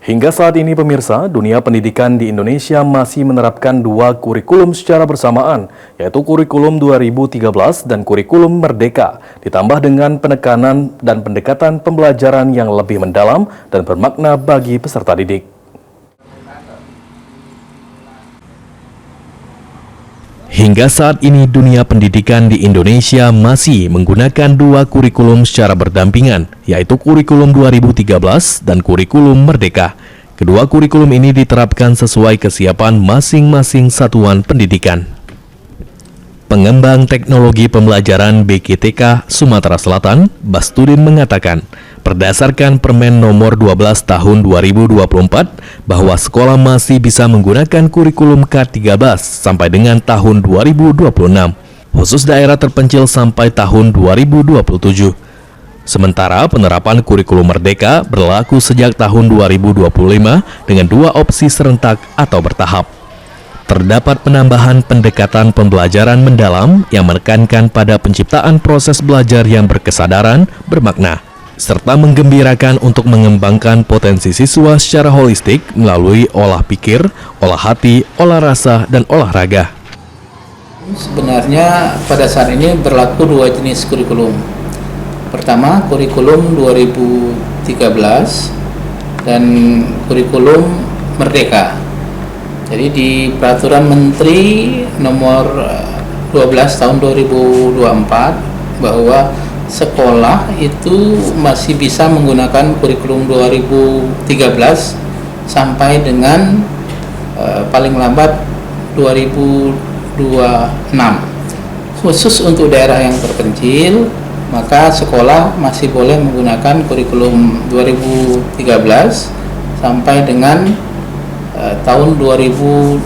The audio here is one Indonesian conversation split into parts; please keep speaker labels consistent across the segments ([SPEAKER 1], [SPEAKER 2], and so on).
[SPEAKER 1] Hingga saat ini pemirsa, dunia pendidikan di Indonesia masih menerapkan dua kurikulum secara bersamaan, yaitu kurikulum 2013 dan kurikulum Merdeka, ditambah dengan penekanan dan pendekatan pembelajaran yang lebih mendalam dan bermakna bagi peserta didik. Hingga saat ini dunia pendidikan di Indonesia masih menggunakan dua kurikulum secara berdampingan, yaitu kurikulum 2013 dan kurikulum Merdeka. Kedua kurikulum ini diterapkan sesuai kesiapan masing-masing satuan pendidikan. Pengembang teknologi pembelajaran BKTK Sumatera Selatan, Bastudin mengatakan, berdasarkan Permen nomor 12 tahun 2024 bahwa sekolah masih bisa menggunakan kurikulum K13 sampai dengan tahun 2026, khusus daerah terpencil sampai tahun 2027. Sementara penerapan kurikulum Merdeka berlaku sejak tahun 2025 dengan dua opsi serentak atau bertahap. Terdapat penambahan pendekatan pembelajaran mendalam yang menekankan pada penciptaan proses belajar yang berkesadaran, bermakna, serta menggembirakan untuk mengembangkan potensi siswa secara holistik melalui olah pikir, olah hati, olah rasa, dan olahraga.
[SPEAKER 2] Sebenarnya pada saat ini berlaku dua jenis kurikulum. Pertama, kurikulum 2013 dan kurikulum Merdeka. Jadi di Peraturan Menteri nomor 12 tahun 2024 bahwa sekolah itu masih bisa menggunakan kurikulum 2013 sampai dengan paling lambat 2026. Khusus untuk daerah yang terpencil, maka sekolah masih boleh menggunakan kurikulum 2013 sampai dengan tahun 2027.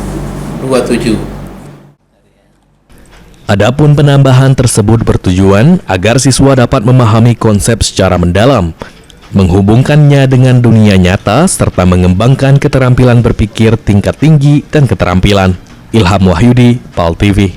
[SPEAKER 1] Adapun penambahan tersebut bertujuan agar siswa dapat memahami konsep secara mendalam, menghubungkannya dengan dunia nyata, serta mengembangkan keterampilan berpikir tingkat tinggi dan keterampilan. Ilham Wahyudi, PAL TV.